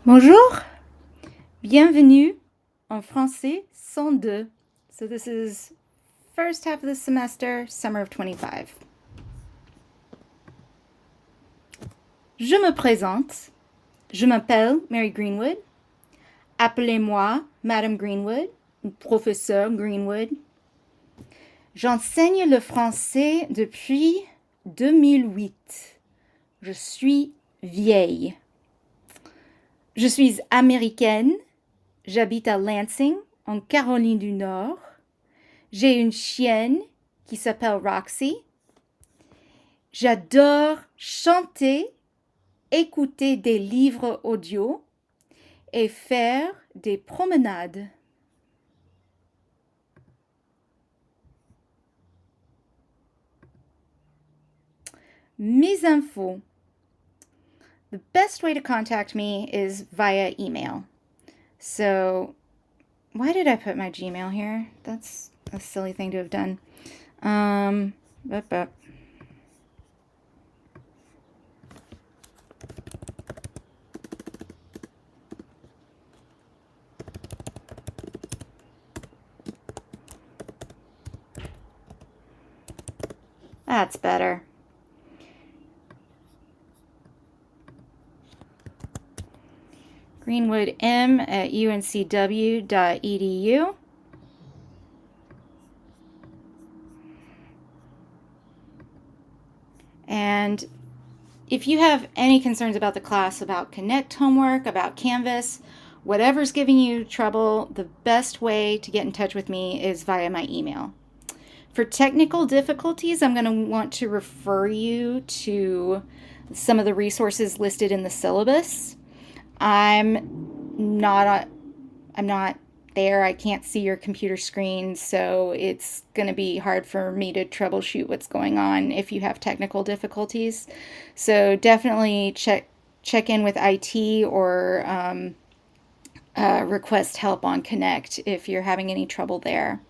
Bonjour, bienvenue en français 102. So this is first half of the semester, summer of 25. Je me présente. Je m'appelle Mary Greenwood. Appelez-moi Madame Greenwood ou Professeur Greenwood. J'enseigne le français depuis 2008. Je suis vieille. Je suis américaine. J'habite à Lansing, en Caroline du Nord. J'ai une chienne qui s'appelle Roxy. J'adore chanter, écouter des livres audio et faire des promenades. Mes infos. The best way to contact me is via email. So, why did I put my Gmail here? That's a silly thing to have done. That's better. greenwoodm@uncw.edu. And if you have any concerns about the class, about Connect homework, about Canvas, whatever's giving you trouble, the best way to get in touch with me is via my email. For technical difficulties, I'm going to want to refer you to some of the resources listed in the syllabus. I'm not there. I can't see your computer screen, so it's going to be hard for me to troubleshoot what's going on if you have technical difficulties. So definitely check in with IT or request help on Connect if you're having any trouble there.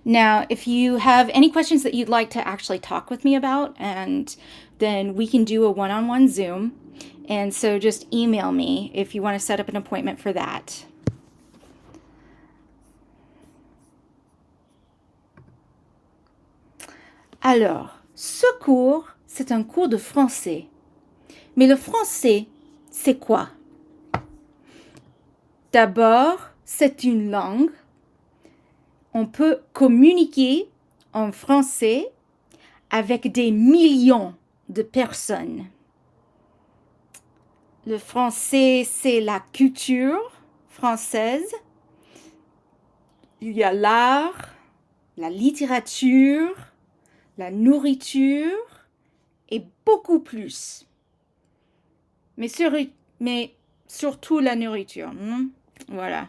Now, if you have any questions that you'd like to actually talk with me about, and then we can do a one-on-one Zoom. And so just email me if you want to set up an appointment for that. Alors, ce cours, c'est un cours de français. Mais le français, c'est quoi? D'abord, c'est une langue. On peut communiquer en français avec des millions de personnes. Le français, c'est la culture française. Il y a l'art, la littérature, la nourriture et beaucoup plus. Mais surtout la nourriture. Voilà.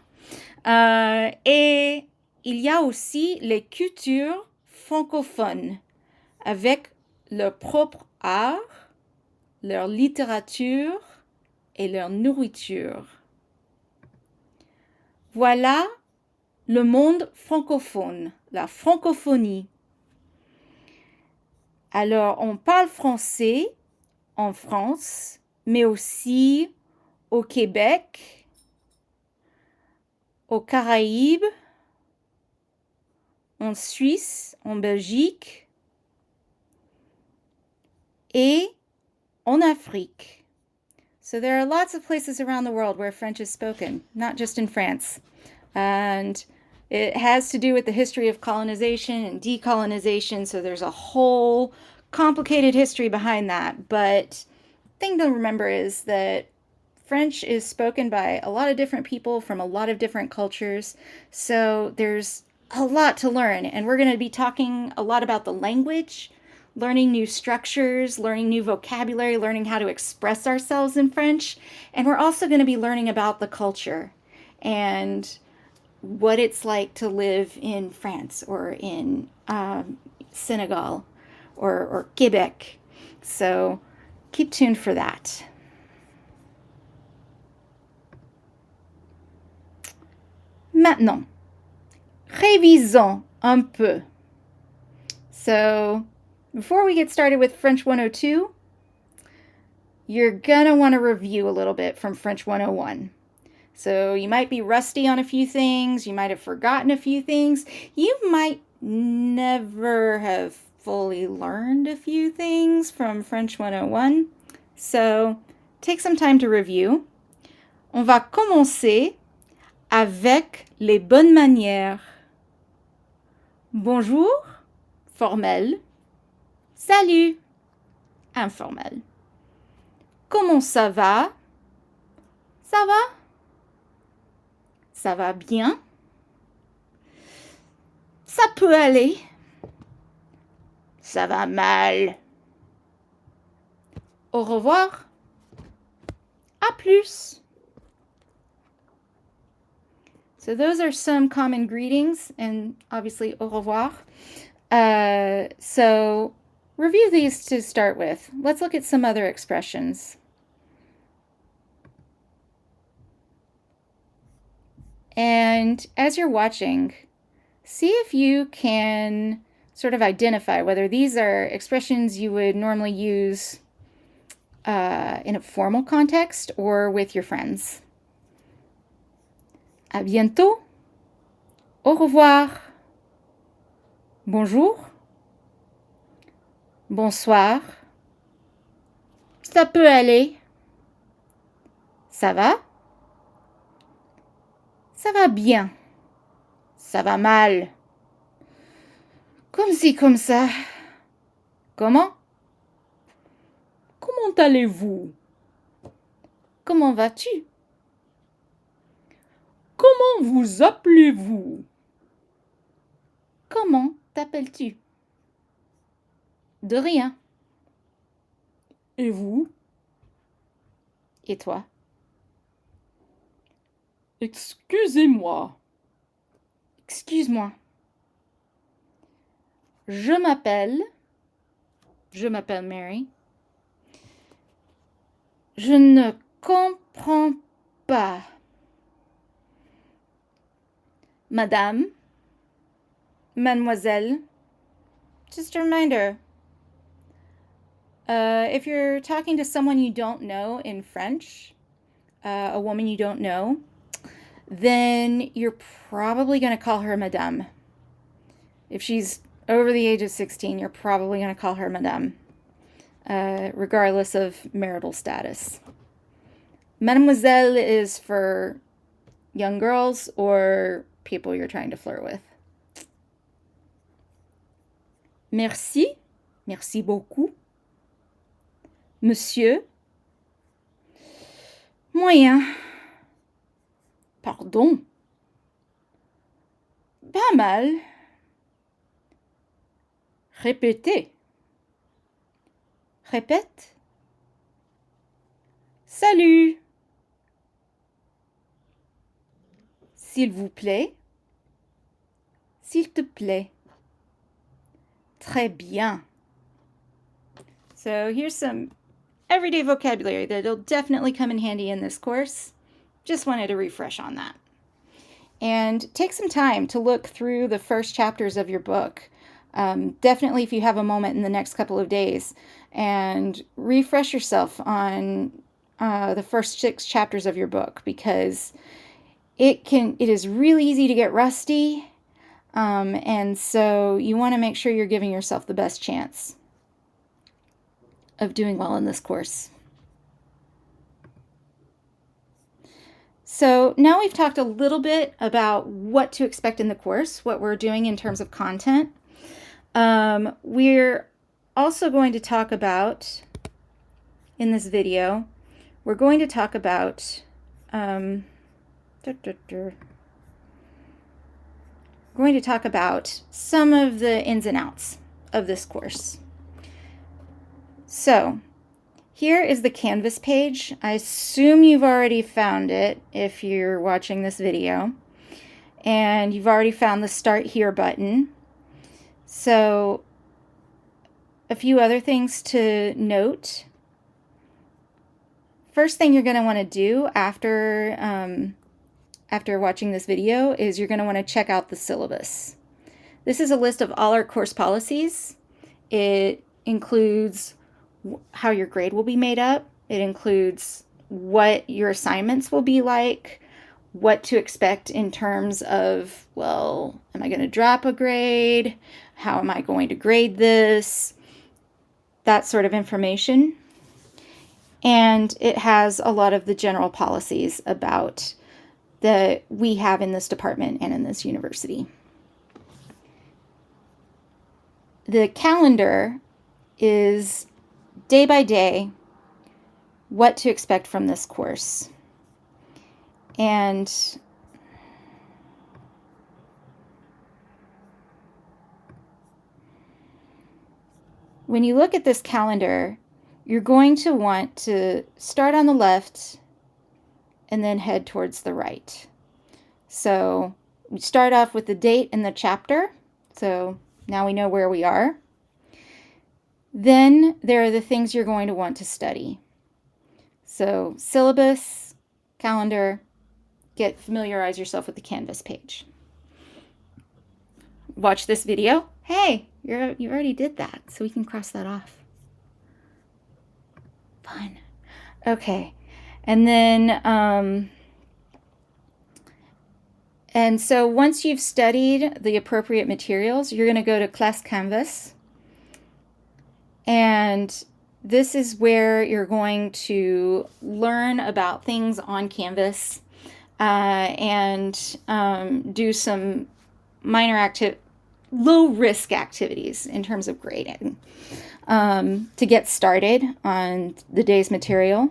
Et il y a aussi les cultures francophones avec leur propre art, leur littérature et leur nourriture. Voilà le monde francophone, la francophonie. Alors, on parle français en France, mais aussi au Québec, aux Caraïbes, en Suisse, en Belgique et en Afrique. So there are lots of places around the world where French is spoken, not just in France. And it has to do with the history of colonization and decolonization, so there's a whole complicated history behind that. But the thing to remember is that French is spoken by a lot of different people from a lot of different cultures, so there's a lot to learn, and we're going to be talking a lot about the language, learning new structures, learning new vocabulary, learning how to express ourselves in French, and we're also going to be learning about the culture and what it's like to live in France or in Senegal or Quebec. So keep tuned for that. Maintenant, révisons un peu. So, before we get started with French 102, you're gonna want to review a little bit from French 101. So you might be rusty on a few things, you might have forgotten a few things, you might never have fully learned a few things from French 101. So take some time to review. On va commencer avec les bonnes manières. Bonjour, formel. Salut, informel. Comment ça va? Ça va? Ça va bien? Ça peut aller. Ça va mal. Au revoir. À plus. So those are some common greetings, and obviously au revoir. So review these to start with. Let's look at some other expressions. And as you're watching, see if you can sort of identify whether these are expressions you would normally use in a formal context or with your friends. À bientôt. Au revoir. Bonjour. Bonsoir. Ça peut aller. Ça va? Ça va bien. Ça va mal. Comme ci, comme ça. Comment? Comment allez-vous? Comment vas-tu? Comment vous appelez-vous? Comment t'appelles-tu? De rien. Et vous? Et toi? Excusez-moi. Excuse-moi. Je m'appelle Mary. Je ne comprends pas. Madame, mademoiselle. Just a reminder, if you're talking to someone you don't know in French, a woman you don't know, then you're probably going to call her madame. If she's over the age of 16, you're probably going to call her madame, regardless of marital status. Mademoiselle is for young girls or people you're trying to flirt with. Merci, merci beaucoup. Monsieur, moyen. Pardon. Pas mal. Répétez. Répète. Salut. S'il vous plaît. S'il te plaît. Très bien. So here's some everyday vocabulary that'll definitely come in handy in this course. Just wanted to refresh on that. And take some time to look through the first chapters of your book. Definitely if you have a moment in the next couple of days, and refresh yourself on the first 6 chapters of your book, because it is really easy to get rusty, and so you want to make sure you're giving yourself the best chance of doing well in this course. So now we've talked a little bit about what to expect in the course, what we're doing in terms of content. We're also going to talk about, in this video, we're going to talk about going to talk about some of the ins and outs of this course. So here is the Canvas page. I assume you've already found it if you're watching this video, and you've already found the Start Here button. So a few other things to note. First thing you're going to want to do after watching this video is you're going to want to check out the syllabus. This is a list of all our course policies. It includes how your grade will be made up, It includes what your assignments will be like, what to expect in terms of, well, am I going to drop a grade? How am I going to grade this? That sort of information. And it has a lot of the general policies about that we have in this department and in this university. The calendar is day by day what to expect from this course. And when you look at this calendar, you're going to want to start on the left and then head towards the right. So we start off with the date and the chapter. So now we know where we are. Then there are the things you're going to want to study. So syllabus, calendar, familiarize yourself with the Canvas page. Watch this video. Hey, you already did that, so we can cross that off. Fun. Okay, and then and so once you've studied the appropriate materials, you're going to go to Class Canvas, and this is where you're going to learn about things on Canvas and do some minor low-risk activities in terms of grading to get started on the day's material.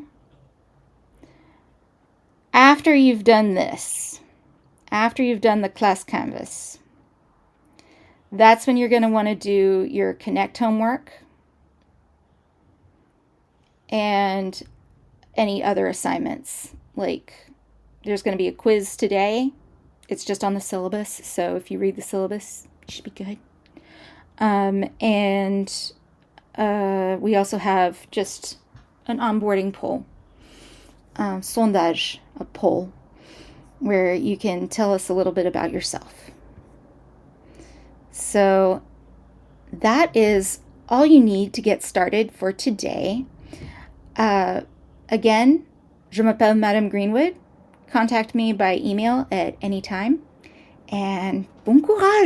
After you've done this, after you've done the class canvas, that's when you're going to want to do your Connect homework and any other assignments. Like, there's going to be a quiz today. It's just on the syllabus, so if you read the syllabus, you should be good. And we also have just an onboarding poll, sondage, a poll, where you can tell us a little bit about yourself. So that is all you need to get started for today. Again, je m'appelle Madame Greenwood. Contact me by email at any time. And bon courage!